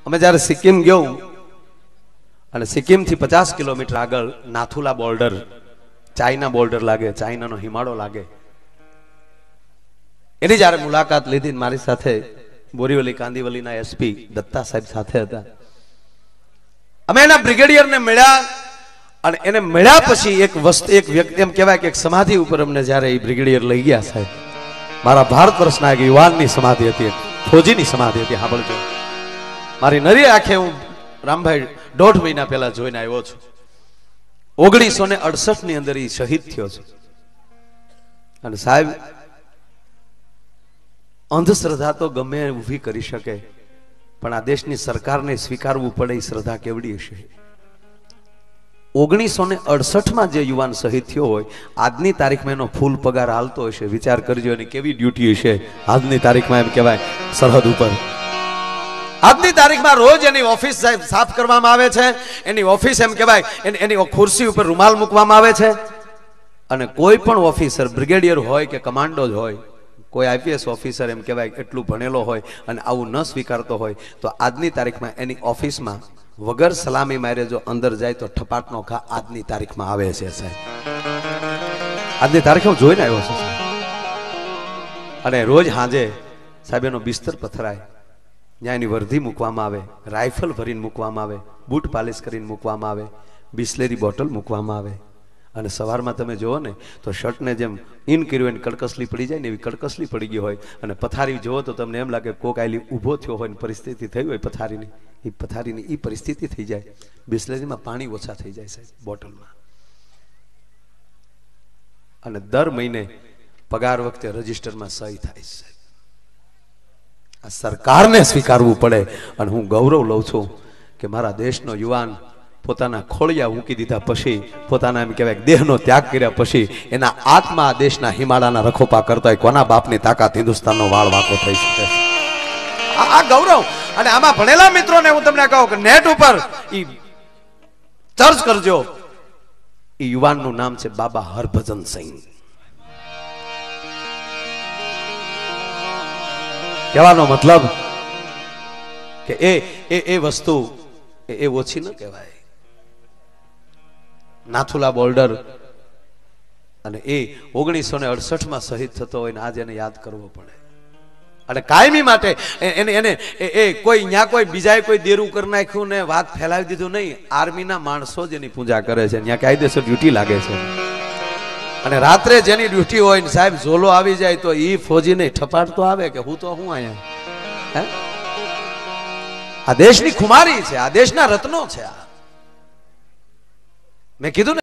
અમે જ્યારે સિક્કિમ ગયો અને સિક્કિમ થી 50 કિલોમીટર આગળ નાથુલા બોર્ડર, ચાઇના બોર્ડર લાગે, ચાઇનાનો હિમાળો લાગે. એની જ્યારે મુલાકાત લીધી, મારી સાથે બોરીવલી કાંદીવલીના એસપી દત્તા સાહેબ સાથે હતા. અમે એના બ્રિગેડિયરને મળ્યા અને એને મળ્યા પછી એક વ્યક્તિ એમ કહેવાય કે એક સમાધિ ઉપર અમને જ્યારે એ બ્રિગેડિયર લઈ ગયા સાહેબ, મારા ભારત વર્ષના એક યુવાનની સમાધિ હતી, ફોજીની સમાધિ હતી. સાંભળજો, મારી નરી આંખે હું રામભાઈ 1.5 મહિના પહેલા જોઈને આવ્યો છું. 1968 ની અંદર એ શહીદ થયો છે. અને સાહેબ, અંધશ્રદ્ધા તો ગમે ઊભી કરી શકે, પણ આ દેશની સરકારને સ્વીકારવું પડે એ શ્રદ્ધા કેવડી હશે. 1968 જે યુવાન શહીદ થયો હોય, આજની તારીખમાં એનો ફૂલ પગાર હાલતો હશે. વિચાર કરજો એની કેવી ડ્યુટી હશે આજની તારીખમાં. એમ કહેવાય સરહદ ઉપર આજની તારીખમાં રોજ એની ઓફિસ સાફ કરવામાં આવે છે. એની ઓફિસ એમ કહેવાય એની ખુરશી ઉપર રૂમાલ મૂકવામાં આવે છે. અને કોઈ પણ ઓફિસર, બ્રિગેડિયર હોય કે કમાન્ડો જ હોય, કોઈ આઈપીએસ ઓફિસર એમ કહેવાય એટલું ભણેલો હોય અને આવું ન સ્વીકારતો હોય, તો આજની તારીખમાં એની ઓફિસમાં વગર સલામી મારે જો અંદર જાય તો ઠપાટનો ઘા આજની તારીખમાં આવે છે સાહેબ. આજની તારીખ હું જોઈને આવ્યો છું. અને રોજ સાંજે સાહેબ એનો બિસ્તર પથરાય, ત્યાં એની વર્ધી મૂકવામાં આવે, રાઇફલ ભરીને મૂકવામાં આવે, બૂટ પાલિશ કરીને મૂકવામાં આવે, બિસ્લેરી બોટલ મૂકવામાં આવે. અને સવારમાં તમે જુઓ ને તો શર્ટને જેમ ઇન કર્યું હોય કડકસલી પડી જાય ને એવી કડકસલી પડી ગઈ હોય. અને પથારી જુઓ તો તમને એમ લાગે કોક આયલી ઊભો થયો હોય ને પરિસ્થિતિ થઈ હોય પથારીની એ પરિસ્થિતિ થઈ જાય. બિસ્લેરીમાં પાણી ઓછા થઈ જાય સાહેબ, બોટલમાં. અને દર મહિને પગાર વખતે રજિસ્ટરમાં સહી થાય છે. આ સરકારને સ્વીકારવું પડે. અને હું ગૌરવ લઉં છું કે મારા દેશનો યુવાન પોતાના ખોળિયા મૂકી દીધા પછી, પોતાના એમ કહેવાય દેહનો ત્યાગ કર્યા પછી, એના આત્મા દેશના હિમાલયના રખોપા કરતા હોય. કોના બાપની તાકાત હિન્દુસ્તાનનો વાળ વાંકો થઈ શકે? આ ગૌરવ. અને આમાં ભણેલા મિત્રોને હું તમને કહું કે નેટ ઉપર ઈ સર્ચ કરજો. ઈ યુવાનનું નામ છે બાબા હરભજન સિંહ. કહેવાનો મતલબ કે એ વસ્તુ એ ઓછી ન કહેવાય. નાથુલા બોર્ડર, અને એ 1968 શહીદ થતો હોય ને આજે એને યાદ કરવો પડે. અને કાયમી માટે એને કોઈ ત્યાં કોઈ બીજાએ કોઈ દેરું કરી નાખ્યું ને વાત ફેલાવી દીધું નહીં. આર્મીના માણસો જ એની પૂજા કરે છે, ત્યાં કાયદેસર ડ્યુટી લાગે છે. અને રાત્રે જેની ડ્યુટી હોય ને સાહેબ ઝોલો આવી જાય તો એ ફોજીને ઠપાટ તો આવે કે હું તો હું અહીંયા. આ દેશની ખુમારી છે, આ દેશના રત્નો છે. મેં કીધું ને